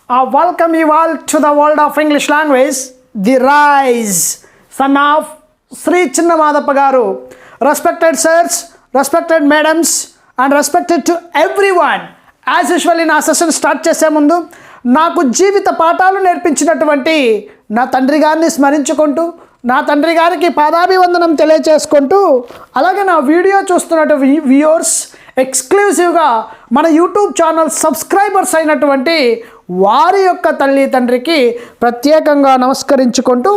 I welcome you all to the world of English language, the rise, son of Sri Chinnamada Pagaru. Respected sirs, respected madams, and respected to everyone. As usual in our session start చేసే ముందు నాకు జీవిత పాఠాలు నేర్పించినటువంటి నా తండ్రి గారిని స్మరించుకుంటూ నా తండ్రి గారికి పాదాభివందనం తెలియజేసుకుంటూ అలాగే నా వీడియో చూస్తున్నటువంటి వ్యూవర్స్ ఎక్స్క్లూజివ్గా మన యూట్యూబ్ ఛానల్ సబ్స్క్రైబర్స్ అయినటువంటి వారి యొక్క తల్లి తండ్రికి ప్రత్యేకంగా నమస్కరించుకుంటూ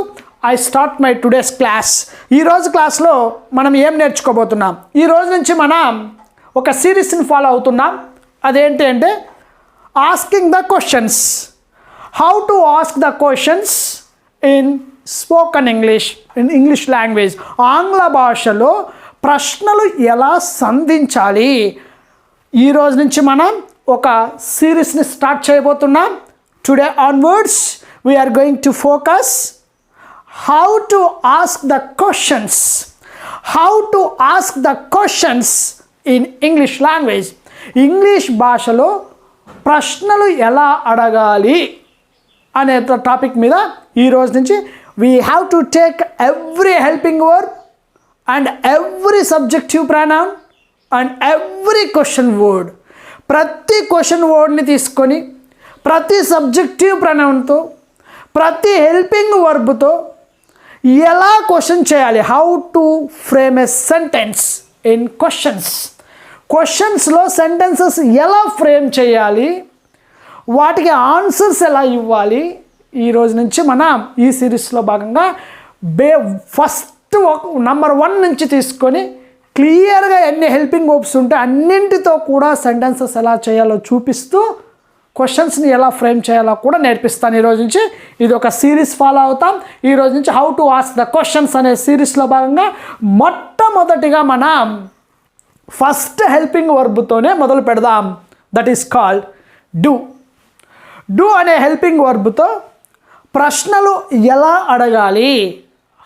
I start my today's class. ఈరోజు క్లాస్లో మనం ఏం నేర్చుకోబోతున్నాం? ఈ రోజు నుంచి మనం ఒక సిరీస్ని ఫాలో అవుతున్నాం. అదేంటి అంటే asking the questions. How to ask the questions in spoken English, in English language. ఆంగ్ల భాషలో ప్రశ్నలు ఎలా సంధించాలి. ఈరోజు నుంచి మనం ఒక సిరీస్ని స్టార్ట్ చేయబోతున్నాం. Today onwards we are going to focus how to ask the questions. How to ask the questions in English language. English భాషలో ప్రశ్నలు ఎలా అడగాలి అనే టాపిక్ మీద ఈరోజు నుంచి we have to take every helping verb and every subjective pronoun and every question word. ప్రతి question వర్డ్ని తీసుకొని ప్రతి సబ్జెక్టివ్ ప్రొనౌన్తో ప్రతి హెల్పింగ్ వర్బ్తో ఎలా క్వశ్చన్ చేయాలి. How to frame a sentence in questions. క్వశ్చన్స్లో సెంటెన్సెస్ ఎలా ఫ్రేమ్ చేయాలి, వాటికి ఆన్సర్స్ ఎలా ఇవ్వాలి. ఈరోజు నుంచి మనం ఈ సిరీస్లో భాగంగా ఫస్ట్ నంబర్ 1 నుంచి తీసుకొని క్లియర్గా ఎన్ని హెల్పింగ్ వర్బ్స్ ఉంటే అన్నింటితో కూడా సెంటెన్సెస్ ఎలా చేయాలో చూపిస్తూ క్వశ్చన్స్ని ఎలా ఫ్రేమ్ చేయాలో కూడా నేర్పిస్తాను. ఈరోజు నుంచి ఇది ఒక సిరీస్ ఫాలో అవుతాం. ఈరోజు నుంచి how to ask the questions అనే సిరీస్లో భాగంగా మొట్టమొదటిగా మనం ఫస్ట్ హెల్పింగ్ వర్బ్తోనే మొదలు పెడదాం. That is called do. Do అనే హెల్పింగ్ వర్బ్తో ప్రశ్నలు ఎలా అడగాలి.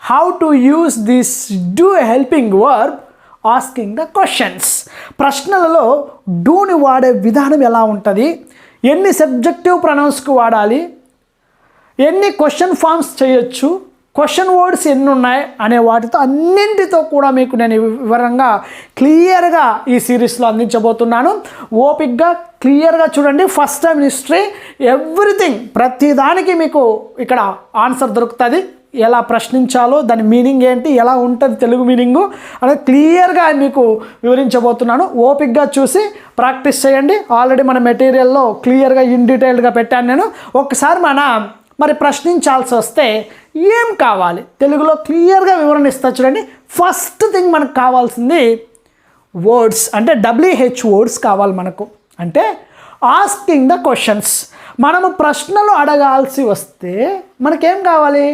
How to use this do helping verb asking the questions. ప్రశ్నలలో డూని వాడే విధానం ఎలా ఉంటుంది, ఎన్ని సబ్జెక్టివ్ ప్రొనౌన్స్కి వాడాలి, ఎన్ని క్వశ్చన్ ఫామ్స్ చేయొచ్చు, క్వశ్చన్ వర్డ్స్ ఎన్ని ఉన్నాయి అనే వాటితో అన్నింటితో కూడా మీకు నేను వివరంగా క్లియర్గా ఈ సిరీస్లో అందించబోతున్నాను. ఓపిక్గా క్లియర్గా చూడండి. ఫస్ట్ టైం హిస్టరీ ఎవ్రీథింగ్, ప్రతిదానికి మీకు ఇక్కడ ఆన్సర్ దొరుకుతుంది. ఎలా ప్రశ్నించాలో, దాని మీనింగ్ ఏంటి, ఎలా ఉంటుంది తెలుగు మీనింగు అనేది క్లియర్గా మీకు వివరించబోతున్నాను. ఓపిక్గా చూసి ప్రాక్టీస్ చేయండి. ఆల్రెడీ మన మెటీరియల్లో క్లియర్గా ఇన్ డీటెయిల్డ్గా పెట్టాను నేను. ఒకసారి మరి ప్రశ్నించాల్సి వస్తే ఏం కావాలి తెలుగులో క్లియర్గా వివరణ ఇస్తా చూడండి. ఫస్ట్ థింగ్ మనకు కావాల్సింది వర్డ్స్, అంటే WH వర్డ్స్ కావాలి మనకు. అంటే ఆస్కింగ్ ద క్వశ్చన్స్. మనము ప్రశ్నలు అడగాల్సి వస్తే మనకేం కావాలి?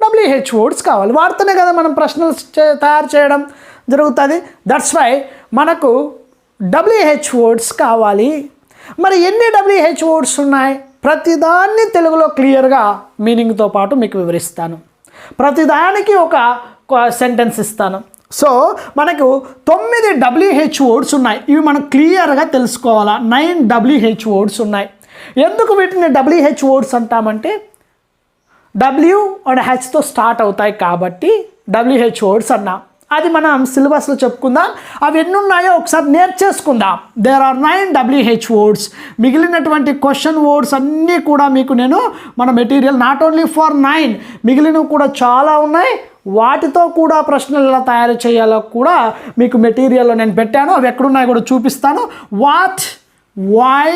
WH వర్డ్స్ కావాలి. వాడితేనే కదా మనం ప్రశ్నలు తయారు చేయడం జరుగుతుంది. దట్స్ వై మనకు WH వర్డ్స్ కావాలి. మరి ఎన్ని WH వర్డ్స్ ఉన్నాయి? ప్రతిదాన్ని తెలుగులో క్లియర్గా మీనింగ్తో పాటు మీకు వివరిస్తాను. ప్రతిదానికి ఒక సెంటెన్స్ ఇస్తాను. సో మనకు 9 WH వర్డ్స్ ఉన్నాయి. ఇవి మనం క్లియర్గా తెలుసుకోవాలా. 9 WH వర్డ్స్ ఉన్నాయి. ఎందుకు వీటిని WH వర్డ్స్ అంటామంటే W అండ్ Hతో స్టార్ట్ అవుతాయి కాబట్టి WH వర్డ్స్ అన్నాం. అది మనం సిలబస్లో చెప్పుకుందాం. అవి ఎన్ని ఉన్నాయో ఒకసారి నేర్చేసుకుందాం. There are 9 WH words. మిగిలినటువంటి క్వశ్చన్ వర్డ్స్ అన్నీ కూడా మీకు నేను మన మెటీరియల్ నాట్ ఓన్లీ ఫర్ 9, మిగిలినవి కూడా చాలా ఉన్నాయి. వాటితో కూడా ప్రశ్నలు ఎలా తయారు చేయాలో కూడా మీకు మెటీరియల్లో నేను పెట్టాను. అవి ఎక్కడున్నాయో కూడా చూపిస్తాను. What, why,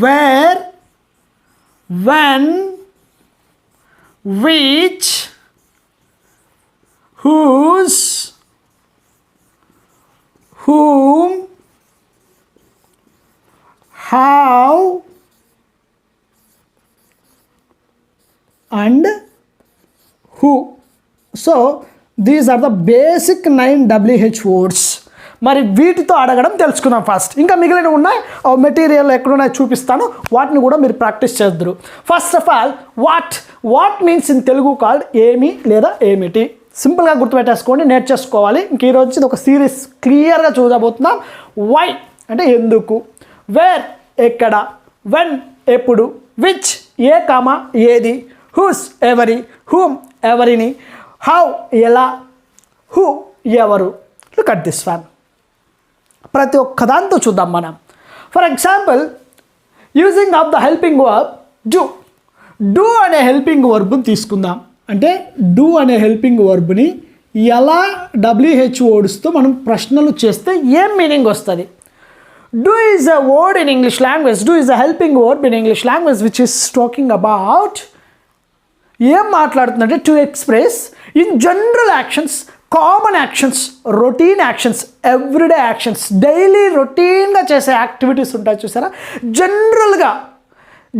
where, when, which, whose, whom, how, and who. So these are the basic 9 WH words. మరి వీటితో అడగడం తెలుసుకుందాం ఫస్ట్. ఇంకా మిగిలిన ఉన్నాయి, మెటీరియల్ ఎక్కడున్నాయో చూపిస్తాను. వాటిని కూడా మీరు ప్రాక్టీస్ చేద్దరు. First of all what means in Telugu called ఏమి లేదా ఏమిటి. సింపుల్గా గుర్తుపెట్టేసుకోండి, నేర్చేసుకోవాలి. ఇంక ఈరోజు ఇది ఒక సిరీస్ క్లియర్గా చూడబోతున్నాం. వై అంటే ఎందుకు, వేర్ ఎక్కడ, వెన్ ఎప్పుడు, విచ్ ఏ కామా ఏది, హూస్ ఎవరి, హూమ్ ఎవరిని, హౌ ఎలా, హూ ఎవరు. Look at this one. ప్రతి ఒక్క దాంతో చూద్దాం మనం. For example using of the helping verb do. Do అనే హెల్పింగ్ వర్బ్ని తీసుకుందాం. అంటే డూ అనే హెల్పింగ్ వర్బ్ని ఎలా WH మనం ప్రశ్నలు చేస్తే ఏం మీనింగ్ వస్తుంది? Do is a word in English language. Do is a helping verb in English language which is talking about, ఏం మాట్లాడుతుందంటే to express in general actions, common actions, routine actions, everyday actions, daily రొటీన్గా చేసే activities ఉంటాయి చూసారా.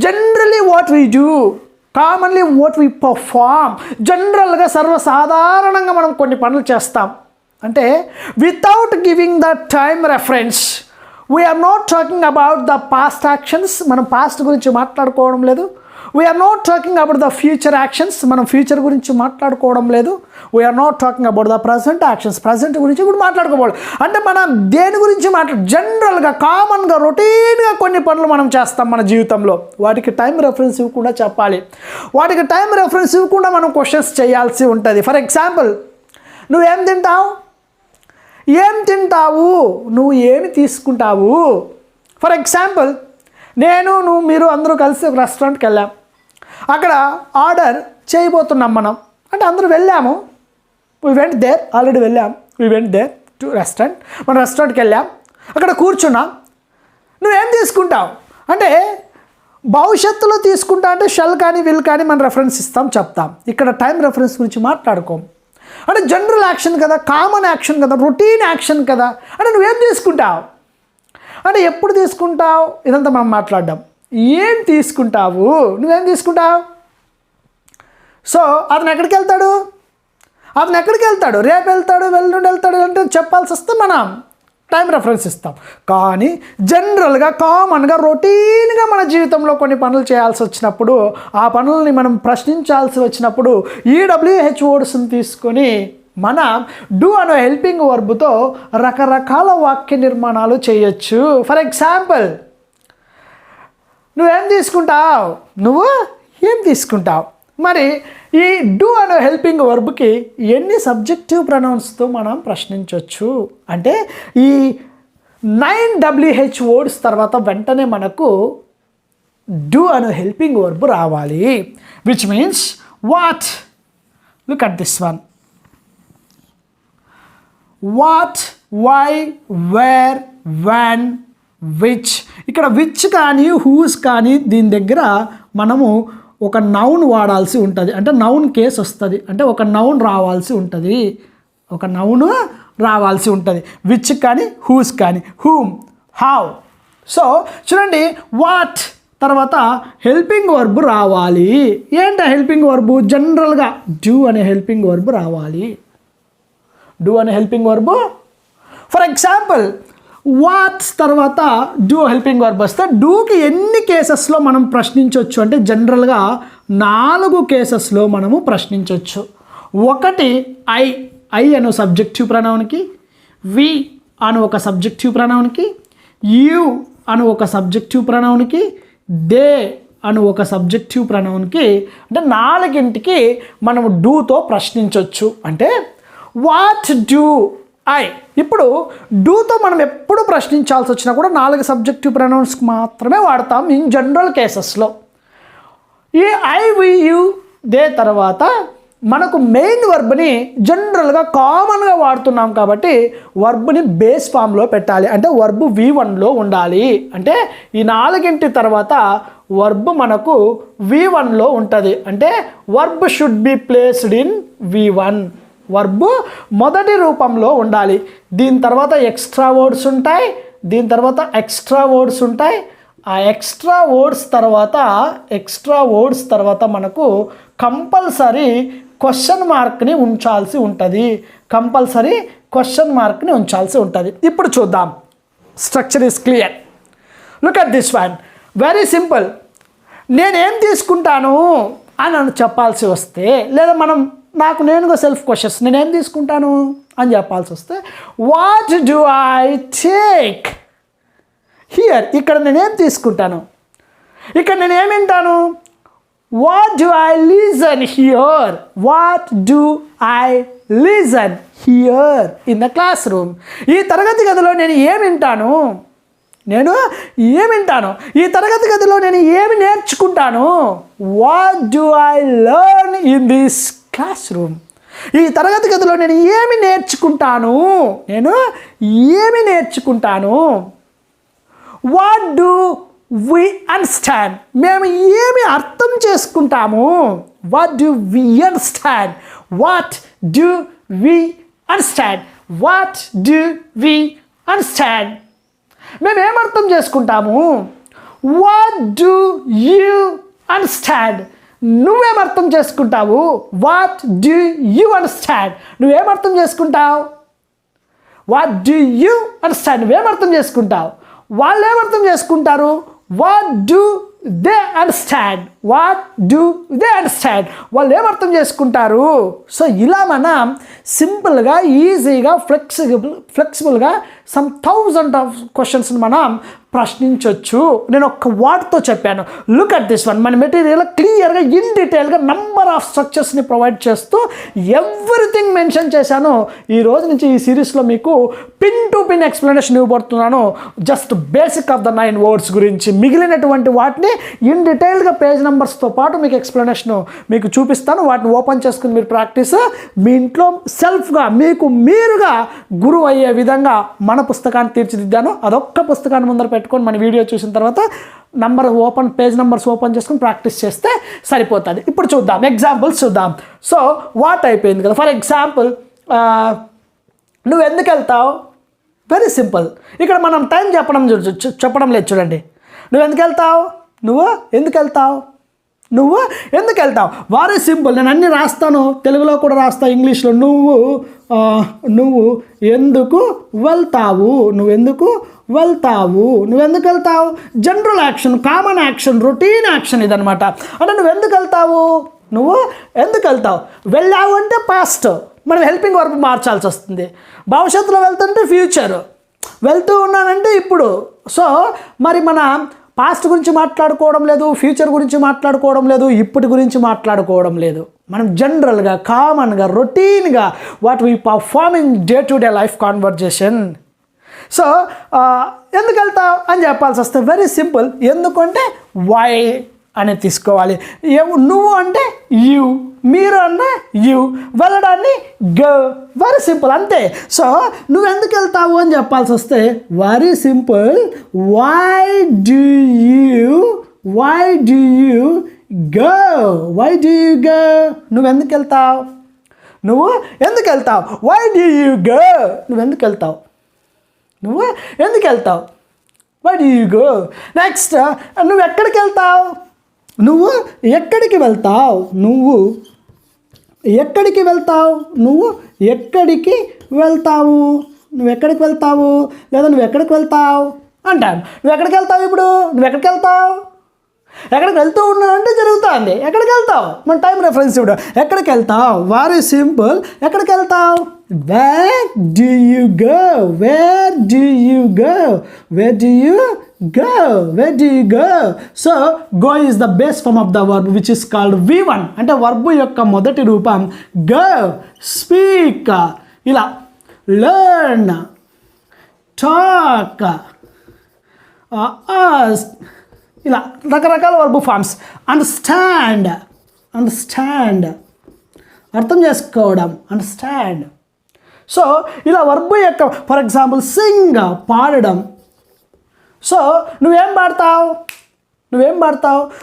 Generally what we do, commonly what we perform. జనరల్గా సర్వసాధారణంగా మనం కొన్ని పనులు చేస్తాం. అంటే without giving the time reference, we are not talking about the past actions, మనం పాస్ట్ గురించి మాట్లాడుకోవడం లేదు. We are not talking about the future actions, మనం ఫ్యూచర్ గురించి మాట్లాడుకోవడం లేదు. We are not talking about the present actions, present గురించి కూడా మాట్లాడుకోవాలి. అంటే మనం దేని గురించి జనరల్గా కామన్గా రొటీన్గా కొన్ని పనులు మనం చేస్తాం మన జీవితంలో. వాటికి టైం రెఫరెన్స్ ఇవ్వకుండా చెప్పాలి. వాటికి టైం రెఫరెన్స్ ఇవ్వకుండా మనం క్వశ్చన్స్ చేయాల్సి ఉంటుంది. ఫర్ ఎగ్జాంపుల్, నువ్వేం తింటావు, ఏం తింటావు, నువ్వు ఏమి తీసుకుంటావు. ఫర్ ఎగ్జాంపుల్, నువ్వు మీరు అందరూ కలిసి ఒక రెస్టారెంట్కి వెళ్ళాం. అక్కడ ఆర్డర్ చేయబోతున్నాం మనం. అంటే అందరూ వెళ్ళాము, వీ వెంట్ దేర్, ఆల్రెడీ వెళ్ళాం, we went there to restaurant. మన రెస్టారెంట్కి వెళ్ళాం, అక్కడ కూర్చున్నాం. నువ్వేం తీసుకుంటావు అంటే భవిష్యత్తులో తీసుకుంటా అంటే షెల్ కానీ విల్ కానీ మనం రెఫరెన్స్ ఇస్తాం, చెప్తాం. ఇక్కడ టైం రెఫరెన్స్ గురించి మాట్లాడుకోం. అంటే జనరల్ యాక్షన్ కదా, కామన్ యాక్షన్ కదా, రొటీన్ యాక్షన్ కదా. అంటే నువ్వేం తీసుకుంటావు అంటే ఎప్పుడు తీసుకుంటావు, ఇదంతా మనం మాట్లాడ్డాం. ఏం తీసుకుంటావు, నువ్వేం తీసుకుంటావు. సో అతను ఎక్కడికి వెళ్తాడు, రేపు వెళ్తాడు, వెల్లుండి వెళ్తాడు అంటే చెప్పాల్సి వస్తే మనం టైం రెఫరెన్స్ ఇస్తాం. కానీ జనరల్గా కామన్గా రొటీన్గా మన జీవితంలో కొన్ని పనులు చేయాల్సి వచ్చినప్పుడు, ఆ పనులని మనం ప్రశ్నించాల్సి వచ్చినప్పుడు ఈ WH వర్డ్స్ని తీసుకొని మనం డూ అనే హెల్పింగ్ వర్బ్తో రకరకాల వాక్య నిర్మాణాలు చేయొచ్చు. ఫర్ ఎగ్జాంపుల్, నువ్వు ఏం తీసుకుంటావు. మరి ఈ డూ అనే హెల్పింగ్ వర్బ్కి ఎన్ని సబ్జెక్టివ్ ప్రొనౌన్స్తో మనం ప్రశ్నించవచ్చు అంటే ఈ 9 WH వర్డ్స్ తర్వాత వెంటనే మనకు డూ అనే హెల్పింగ్ వర్బ్ రావాలి. Which means what. Look at this one. What, why, where, when, which. ఇక్కడ విచ్ కానీ హూస్ కానీ దీని దగ్గర మనము ఒక నౌన్ వాడాల్సి ఉంటుంది. అంటే నౌన్ కేస్ వస్తుంది. అంటే ఒక నౌన్ రావాల్సి ఉంటుంది. విచ్ కానీ హూస్ కానీ, హూమ్, హౌ. సో చూడండి, వాట్ తర్వాత హెల్పింగ్ వర్బ్ రావాలి. ఏంటి హెల్పింగ్ వర్బ్? జనరల్గా డూ అనే హెల్పింగ్ వర్బ్ రావాలి. డూ అనే helping verb. For example, what's తర్వాత డూ హెల్పింగ్ వర్బ్ వస్తే డూకి ఎన్ని కేసెస్లో మనం ప్రశ్నించవచ్చు అంటే జనరల్గా 4 కేసెస్లో మనము ప్రశ్నించవచ్చు. ఒకటి ఐ అనే సబ్జెక్టివ్ ప్రొనౌన్కి, వి అను ఒక సబ్జెక్టివ్ ప్రొనౌన్కి, యూ అను ఒక సబ్జెక్టివ్ ప్రొనౌన్కి, దే అను ఒక సబ్జెక్టివ్ ప్రొనౌన్కి. అంటే 4కి మనము డూతో ప్రశ్నించవచ్చు. అంటే వాట్ డూ ఐ. ఇప్పుడు డూతో మనం ఎప్పుడు ప్రశ్నించాల్సి వచ్చినా కూడా 4 సబ్జెక్టివ్ ప్రొనౌన్స్కి మాత్రమే వాడతాం ఇన్ జనరల్ కేసెస్లో. ఈ ఐ, వి, యూ, దే తర్వాత మనకు మెయిన్ వర్బ్ని జనరల్గా కామన్గా వాడుతున్నాం కాబట్టి వర్బ్ని బేస్ ఫామ్లో పెట్టాలి. అంటే వర్బ్ V1లో ఉండాలి. అంటే ఈ 4 తర్వాత వర్బ్ మనకు V1లో ఉంటుంది. అంటే verb should be placed in V1. Verb మొదటి రూపంలో ఉండాలి. దీని తర్వాత ఎక్స్ట్రా వర్డ్స్ ఉంటాయి. ఆ ఎక్స్ట్రా వర్డ్స్ తర్వాత మనకు కంపల్సరీ క్వశ్చన్ మార్క్ని ఉంచాల్సి ఉంటుంది. ఇప్పుడు చూద్దాం. Structure is clear. Look at this one. Very simple. నేనేం తీసుకుంటాను అని చెప్పాల్సి వస్తే, లేదా నాకు నేనుగా సెల్ఫ్ క్వశ్చన్స్, నేనేం తీసుకుంటాను అని చెప్పాల్సి వస్తే what do I take here. ఇక్కడ నేనేం తీసుకుంటాను. ఇక్కడ నేను ఏమి వింటాను? What do I listen here? What do I listen here in the class room? ఈ తరగతి గదిలో నేను ఏమి వింటాను? ఈ తరగతి గదిలో నేను ఏమి నేర్చుకుంటాను? What do I learn in this classroom? ఈ తరగతి గదిలో నేను ఏమి నేర్చుకుంటాను? What do we understand? మేము ఏమి అర్థం చేసుకుంటాము? What do we understand? What do we understand? What do we understand? మేము ఏం అర్థం చేసుకుంటాము? What do you understand? నువ్వేం అర్థం చేసుకుంటావు? What do you understand? నువ్వేం అర్థం చేసుకుంటావు? What do you understand? నువ్వేం అర్థం చేసుకుంటావు? వాళ్ళు ఏమర్థం చేసుకుంటారు? What do they understand? What do they understand? వాళ్ళు ఏమర్థం చేసుకుంటారు? సో ఇలా మనం సింపుల్గా ఈజీగా ఫ్లెక్సిబుల్గా సమ్ 1000 ఆఫ్ క్వశ్చన్స్ని మనం ప్రశ్నించవచ్చు. నేను ఒక్క వార్డ్తో చెప్పాను. Look at this one. మన మెటీరియల్ క్లియర్గా ఇన్ డీటెయిల్గా నంబర్ ఆఫ్ స్ట్రక్చర్స్ని ప్రొవైడ్ చేస్తూ ఎవ్రీథింగ్ మెన్షన్ చేశాను. ఈ రోజు నుంచి ఈ సిరీస్లో మీకు పిన్ టు పిన్ ఎక్స్ప్లెనేషన్ ఇవ్వబడుతున్నాను. Just basic of the 9 words గురించి. మిగిలినటువంటి వాటిని ఇన్ డీటెయిల్గా పేజ్ నెంబర్స్తో పాటు మీకు ఎక్స్ప్లెనేషన్ మీకు చూపిస్తాను. వాటిని ఓపెన్ చేసుకుని మీరు ప్రాక్టీస్ మీ ఇంట్లో సెల్ఫ్గా మీకు మీరుగా గురువు అయ్యే విధంగా మన పుస్తకాన్ని తీర్చిదిద్దాను. అదొక్క పుస్తకాన్ని ముందర పెట్టుకొని మన వీడియో చూసిన తర్వాత పేజ్ నెంబర్స్ ఓపెన్ చేసుకొని ప్రాక్టీస్ చేస్తే సరిపోతుంది. ఇప్పుడు చూద్దాం, ఎగ్జాంపుల్స్ చూద్దాం. సో వాట్ అయిపోయింది కదా. ఫర్ ఎగ్జాంపుల్, నువ్వు ఎందుకు వెళ్తావు? Very simple. ఇక్కడ మనం టైం చెప్పడం లేదు చూడండి. నువ్వు ఎందుకు వెళ్తావు? Very simple. నేను అన్నీ రాస్తాను, తెలుగులో కూడా రాస్తా, ఇంగ్లీష్లో. నువ్వు ఎందుకు వెళ్తావు? General action, common action, routine action ఇదనమాట. అంటే నువ్వు ఎందుకు వెళ్తావు? వెళ్ళావు అంటే పాస్ట్, మనం హెల్పింగ్ వర్బ్ మార్చాల్సి వస్తుంది. భవిష్యత్తులో వెళ్తుంటే ఫ్యూచర్, వెళ్తూ ఉన్నానంటే ఇప్పుడు. సో మరి మన పాస్ట్ గురించి మాట్లాడుకోవడం లేదు, ఫ్యూచర్ గురించి మాట్లాడుకోవడం లేదు, ఇప్పటి గురించి మాట్లాడుకోవడం లేదు. మనం జనరల్గా, కామన్గా, రొటీన్గా what we perform in day to day life conversation. So ఎందుకు వెళ్తావు అని చెప్పాల్సి వస్తే వెరీ సింపుల్. ఎందుకంటే వై అనేది తీసుకోవాలి. నువ్వు అంటే యూ, మీరు అన్న యూ, వెళ్ళడాన్ని గో. వెరీ సింపుల్, అంతే. సో నువ్వు ఎందుకు వెళ్తావు అని చెప్పాల్సి వస్తే very simple. Why do you go? నువ్వు ఎందుకు వెళ్తావు? Why do you go? నువ్వు ఎందుకు వెళ్తావు? Why do you go? Next, నువ్వు ఎక్కడికి వెళ్తావు? నువ్వు ఎక్కడికి వెళ్తావు లేదా నువ్వు ఎక్కడికి వెళ్తావు అంటాను. నువ్వు ఎక్కడికి వెళ్తావు? ఇప్పుడు నువ్వు ఎక్కడికి వెళ్తూ ఉన్నావు అంటే జరుగుతుంది. ఎక్కడికి వెళ్తావు? మన టైం రెఫరెన్స్ ఇప్పుడు. ఎక్కడికి వెళ్తావు? Very simple. ఎక్కడికి వెళ్తావు? Where do you go? So go is the base form of the verb which is called V1. అంటే వర్బ్ యొక్క మొదటి రూపం go. Speak, ఇలా learn, talk, ask, ఇలా రకరకాల వర్బ్ ఫార్మ్స్. అండర్స్టాండ్, అర్థం చేసుకోవడం, అండర్స్టాండ్. సో ఇలా వర్బ్ యొక్క ఫర్ ఎగ్జాంపుల్ సింగ్, పాడడం. సో నువ్వేం పాడతావు?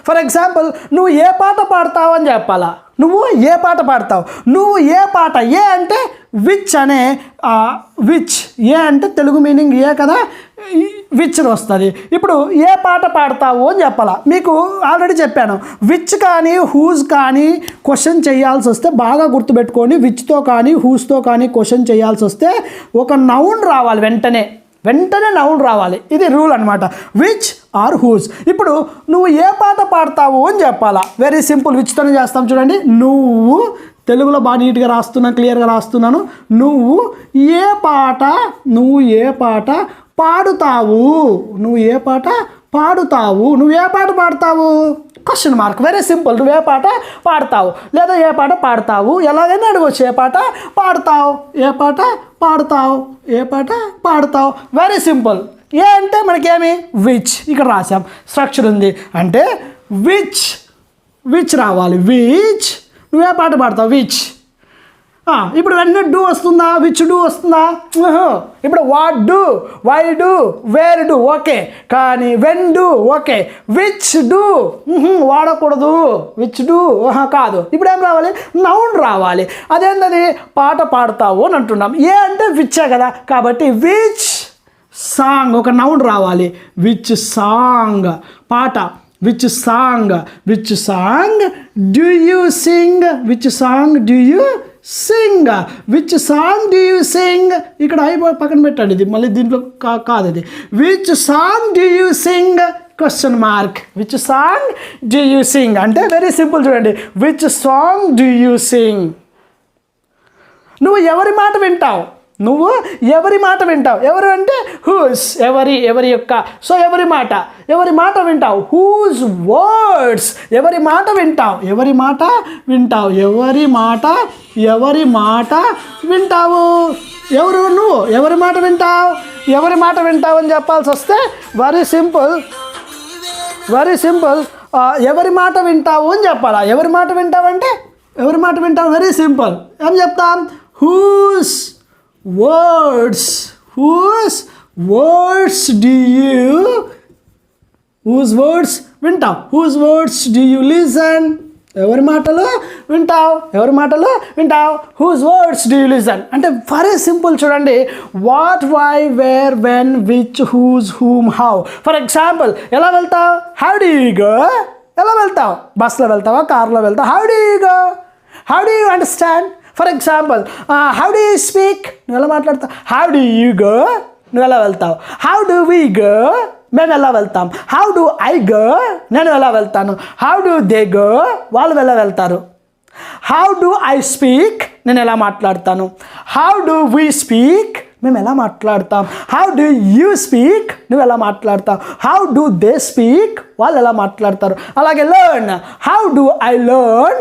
ఫర్ ఎగ్జాంపుల్ నువ్వు ఏ పాట పాడతావు అని చెప్పాలా. నువ్వు ఏ పాట ఏ అంటే విచ్ అనే ఏ అంటే తెలుగు మీనింగ్ ఏ కదా, విచ్ వస్తుంది. ఇప్పుడు ఏ పాట పాడతావు అని చెప్పాలా. మీకు ఆల్రెడీ చెప్పాను, విచ్ కానీ హూజ్ కానీ క్వశ్చన్ చేయాల్సి వస్తే బాగా గుర్తుపెట్టుకొని, విచ్తో కానీ హూజ్తో కానీ క్వశ్చన్ చేయాల్సి వస్తే ఒక నౌన్ రావాలి, వెంటనే నౌన్ రావాలి. ఇది రూల్ అనమాట, విచ్ ఆర్ హూజ్. ఇప్పుడు నువ్వు ఏ పాట పాడతావు అని చెప్పాలా. వెరీ సింపుల్, విచ్తోనే చేస్తాం చూడండి. నువ్వు తెలుగులో బాగా నీట్గా రాస్తున్నాను, క్లియర్గా రాస్తున్నాను. నువ్వు ఏ పాట పాడుతావు? పాడుతావు, నువ్వు ఏ పాట పాడతావు? Question mark. Very simple. నువ్వు ఏ పాట పాడతావు లేదా ఏ పాట పాడతావు ఎలాగైనా అడగవచ్చు. ఏ పాట పాడతావు, ఏ పాట పాడతావు, ఏ పాట పాడతావు. Very simple. ఏ అంటే మనకేమి విచ్ ఇక్కడ రాసాం, స్ట్రక్చర్ ఉంది. అంటే విచ్ రావాలి. విచ్ నువ్వే పాట పాడతావు విచ్. ఇప్పుడు వెంటనే డూ వస్తుందా? విచ్ డూ వస్తుందా? ఇప్పుడు what do, why do, where do okay, కానీ when do okay. Which do వాడకూడదు. విచ్ డూ కాదు. ఇప్పుడు ఏం రావాలి? నౌన్ రావాలి. అదేంటది? పాట పాడతావు అని అంటున్నాం. ఏ అంటే విచ్చే కదా, కాబట్టి విచ్ సాంగ్ ఒక నౌన్ రావాలి. విచ్ సాంగ్ పాట. Which song do you Singh? Which song do you Singh? Which song do you Singh? ఇక్కడ పక్కన పెట్టండి, ఇది మళ్ళీ దీంట్లో కాదు. ఇది which song do you Singh? Question mark. Which song do you Singh అంటే వెరీ సింపుల్. చూడండి, which song do you sing. నువ్వు ఎవరి మాట వింటావు? నువ్వు ఎవరి మాట వింటావు? ఎవరు అంటే హూస్, ఎవరి యొక్క. సో ఎవరి మాట వింటావు. హూజ్ వర్డ్స్, ఎవరి మాట వింటావు. ఎవరి మాట వింటావు. ఎవరు? నువ్వు ఎవరి మాట వింటావు అని చెప్పాల్సి వస్తే వెరీ సింపుల్. ఎవరి మాట వింటావు అని చెప్పాలా? ఎవరి మాట వింటావు అంటే వెరీ సింపుల్. ఏం చెప్తాం? హూస్ words do you వింటావు. whose words do you listen? ఎవరి మాటలు వింటావు. whose words do you listen అంటే వెరీ సింపుల్. చూడండి, what, why, where, when, which, whose, whom, how. For example, ఎలా వెళ్తావు? How do you go? ఎలా వెళ్తావు? బస్లో వెళ్తావా, కార్లో వెళ్తావా? How do you go? How do you understand? For example, how do you speak? నువ్వు ఎలా మాట్లాడతావు? How do you go? నువ్వు ఎలా వెళ్తావు? How do we go? మేము ఎలా వెళ్తాం? How do I go? నేను ఎలా వెళ్తాను? How do they go? వాళ్ళు ఎలా వెళ్తారు? How do I speak? నేను ఎలా మాట్లాడతాను? How do we speak? మేము ఎలా మాట్లాడతాం? How do you speak? నువ్వు ఎలా మాట్లాడతావు? How do they speak? వాళ్ళు ఎలా మాట్లాడతారు? అలాగే learn. How do I learn?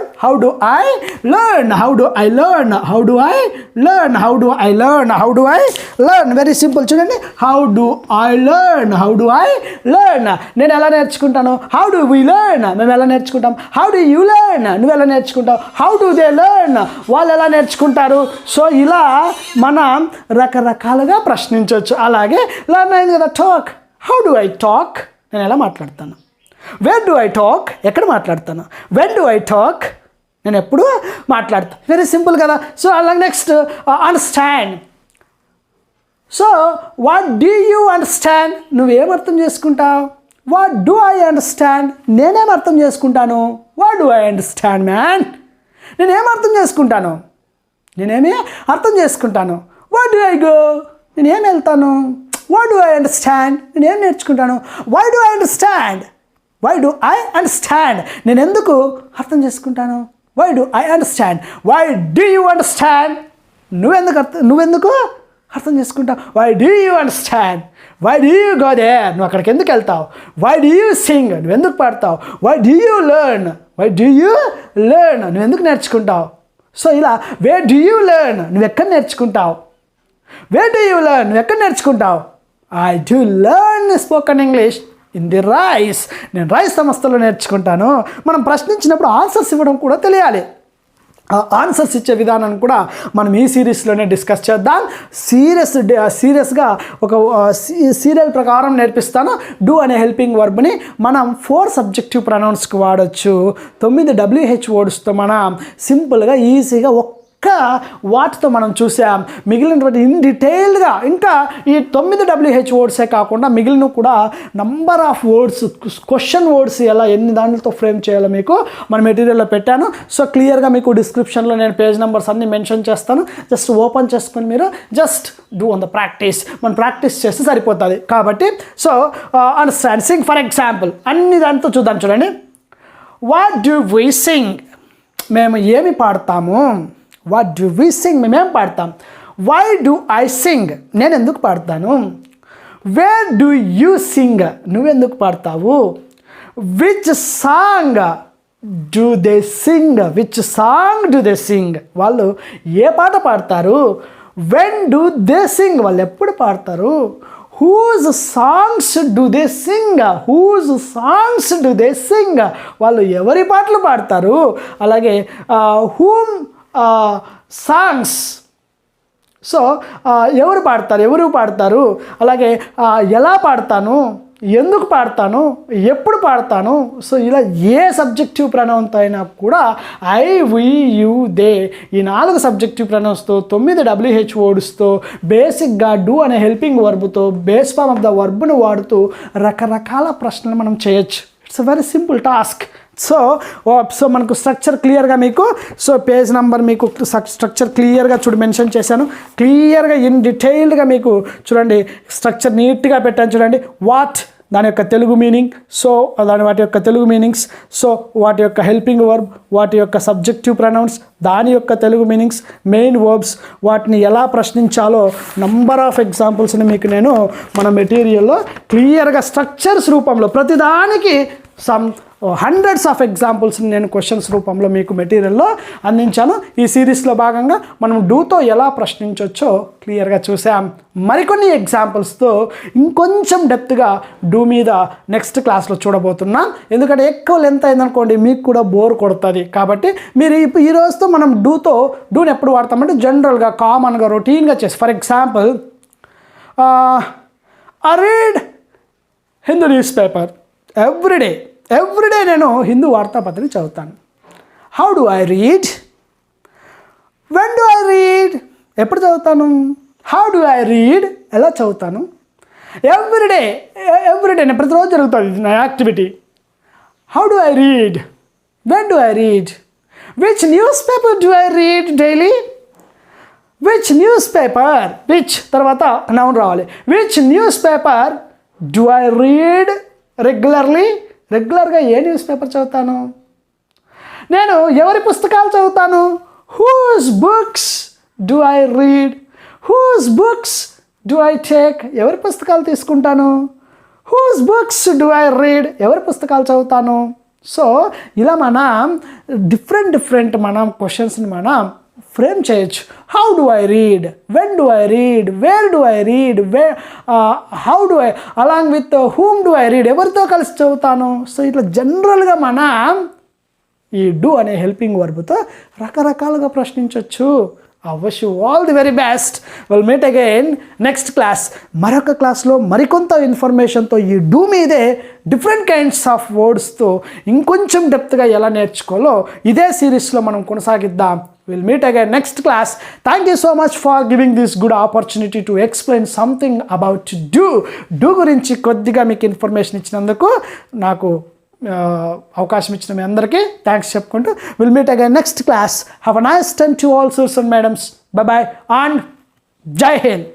Very simple. చూడండి, హౌ డు ఐ లర్న్? నేను ఎలా నేర్చుకుంటాను? How do we learn? మేము ఎలా నేర్చుకుంటాం? How do you learn? నువ్వు ఎలా నేర్చుకుంటావు? How do they learn? వాళ్ళు ఎలా నేర్చుకుంటారు? సో ఇలా మనం రకరకాలుగా ప్రశ్నించవచ్చు. అలాగే లర్న్ అయింది కదా, talk. How do I talk? నేను ఎలా మాట్లాడతాను? Where do I talk? ఎక్కడ మాట్లాడతాను? When do I talk? నేను ఎప్పుడు మాట్లాడతాను. వెరీ సింపుల్ కదా. సో అలాగే next understand. So what do you understand? నువ్వేం అర్థం చేసుకుంటావు? What do I understand? నేనేం అర్థం చేసుకుంటాను? What do I understand man? నేనేమి అర్థం చేసుకుంటాను? What do I go? నేనేం వెళ్తాను? What do I understand? నేనేం నేర్చుకుంటాను? Why do I understand? నేను ఎందుకు అర్థం చేసుకుంటాను? Why do I understand? Why do you understand? నువ్వెందుకు అర్థం చేసుకుంటావు? Why do you understand? Why do you go there? నువ్వు అక్కడికి ఎందుకు వెళ్తావు? Why do you sing? నువ్వు ఎందుకు పాడతావు? Why do you learn? నువ్వు ఎందుకు నేర్చుకుంటావు? సో ఇలా వేర్ డూ యూ లెర్న్? నువ్వు ఎక్కడ నేర్చుకుంటావు? నువ్వు ఎక్కడ నేర్చుకుంటావు? I do learn spoken English in the RICE. నేను రైస్ సంస్థలో నేర్చుకుంటాను. మనం ప్రశ్నించినప్పుడు ఆన్సర్స్ ఇవ్వడం కూడా తెలియాలి. ఆ ఆన్సర్స్ ఇచ్చే విధానాన్ని కూడా మనం ఈ సిరీస్లోనే డిస్కస్ చేద్దాం. సీరియస్గా ఒక సీరియల్ ప్రకారం నేర్పిస్తాను. డూ అనే హెల్పింగ్ వర్బ్ని మనం 4 సబ్జెక్టివ్ ప్రొనౌన్స్కి వాడచ్చు. 9 WH వర్డ్స్తో మనం సింపుల్గా ఈజీగా వాటితో మనం చూసాం. మిగిలినటువంటి ఇన్ డీటెయిల్డ్గా ఇంకా ఈ 9 WH వర్డ్సే కాకుండా మిగిలిన కూడా number of words, question words ఎన్ని దానితో ఫ్రేమ్ చేయాలో మీకు మన మెటీరియల్లో పెట్టాను. సో క్లియర్గా మీకు డిస్క్రిప్షన్లో నేను పేజ్ నెంబర్స్ అన్నీ మెన్షన్ చేస్తాను. జస్ట్ ఓపెన్ చేసుకొని మీరు just do on the practice. మనం ప్రాక్టీస్ చేస్తే సరిపోతుంది. కాబట్టి so understand, Singh. For example అన్ని దాంతో చూద్దాం. చూడండి, వాట్ డూ వీ సింగ్? మేము ఏమి పాడతాము? What do we sing? మేమేం పాడతాం? Why do I sing? నేను ఎందుకు పాడతాను? వేర్ డూ యూ సింగ్, నువ్వెందుకు పాడతావు. Which song do they sing, which song do they sing, వాళ్ళు ఏ పాట పాడతారు. వెన్ డూ దే సింగ్, వాళ్ళు ఎప్పుడు పాడతారు. Whose songs do they sing, whose songs do they sing, వాళ్ళు ఎవరి పాటలు పాడతారు. అలాగే హూమ్ సాంగ్స్, సో ఎవరు పాడతారు. అలాగే ఎలా పాడతాను, ఎందుకు పాడతాను, ఎప్పుడు పాడతాను. సో ఇలా ఏ సబ్జెక్టివ్ ప్రొనౌన్తో అయినా కూడా ఐ, వి, యు, దే ఈ 4 సబ్జెక్టివ్ ప్రొనౌన్స్తో 9 WH వర్డ్స్తో బేసిక్గా డూ అనే హెల్పింగ్ వర్బ్తో బేస్ ఫామ్ ఆఫ్ ద వర్బ్ను వాడుతూ రకరకాల ప్రశ్నలు మనం చేయొచ్చు. It's a very simple task. So మనకు స్ట్రక్చర్ క్లియర్గా మీకు, సో పేజ్ నెంబర్ మీకు స్ట్రక్చర్ క్లియర్గా మెన్షన్ చేశాను. క్లియర్గా ఇన్ డీటెయిల్డ్గా మీకు చూడండి స్ట్రక్చర్ నీట్గా పెట్టాను చూడండి. వాట్ దాని యొక్క తెలుగు మీనింగ్, సో వాటి యొక్క తెలుగు మీనింగ్స్, సో వాటి యొక్క హెల్పింగ్ వర్బ్, వాటి యొక్క సబ్జెక్టివ్ ప్రొనౌన్స్, దాని యొక్క తెలుగు మీనింగ్స్, మెయిన్ వర్బ్స్, వాటిని ఎలా ప్రశ్నించాలో నంబర్ ఆఫ్ ఎగ్జాంపుల్స్ని మీకు నేను మన మెటీరియల్లో క్లియర్గా స్ట్రక్చర్స్ రూపంలో ప్రతిదానికి హండ్రెడ్స్ ఆఫ్ ఎగ్జాంపుల్స్ని నేను క్వశ్చన్స్ రూపంలో మీకు మెటీరియల్లో అందించాను. ఈ సిరీస్లో భాగంగా మనం డూతో ఎలా ప్రశ్నించవచ్చో క్లియర్గా చూసాం. మరికొన్ని ఎగ్జాంపుల్స్తో ఇంకొంచెం డెప్త్గా డూ మీద నెక్స్ట్ క్లాస్లో చూడబోతున్నాం. ఎందుకంటే ఎక్కువ లెంత్ అయిందనుకోండి మీకు కూడా బోర్ కొడుతుంది. కాబట్టి మీరు ఈ రోజుతో మనం డూని ఎప్పుడు వాడతామంటే జనరల్గా కామన్గా రొటీన్గా చేసి, for example I read Hindu news paper everyday నేను హిందూ వార్తాపత్రిక చదువుతాను. How do I read, when do I read, ఎప్పుడు చదువుతాను. హౌ డు ఐ రీడ్, ఎలా చదువుతాను. ఎవ్రీడే నేను ప్రతిరోజు జరుగుతుంది నా activity. How do I read, when do I read, which newspaper do I read daily, which newspaper, which తర్వాత noun రావాలి. Which newspaper do I read రెగ్యులర్గా ఏ న్యూస్ పేపర్ చదువుతాను. నేను ఎవరి పుస్తకాలు చదువుతాను. Whose books do I read, whose books do I take, ఎవరి పుస్తకాలు తీసుకుంటాను. Whose books do I read, ఎవరి పుస్తకాలు చదువుతాను. సో ఇలా మనం డిఫరెంట్ మనం క్వశ్చన్స్ని మనం ఫ్రేమ్ చేయొచ్చు. How do I read, when do I read, wear do I read, how do I, along with whom do I read, ఎవరితో కలిసి చదువుతాను. సో ఇట్లా జనరల్గా మనం ఈ డూ అనే హెల్పింగ్ వర్బ్తో రకరకాలుగా ప్రశ్నించవచ్చు. I wish you all the very best. We'll meet again next class. మరొక క్లాస్లో మరికొంత ఇన్ఫర్మేషన్తో ఈ డూ మీదే డిఫరెంట్ కైండ్స్ ఆఫ్ వర్డ్స్తో ఇంకొంచెం డెప్త్గా ఎలా నేర్చుకోవాలో ఇదే సిరీస్లో మనం కొనసాగిద్దాం. We'll meet again next class. Thank you so much for giving this good opportunity to explain something about do గురించి కొద్దిగా మీకు ఇన్ఫర్మేషన్ ఇచ్చినందుకు నాకు అవకాశం ఇచ్చిన మీ అందరికీ థ్యాంక్స్ చెప్పుకుంటూ will meet again next class. Have a nice time to all sirs and madams. Bye bye and Jai Hind.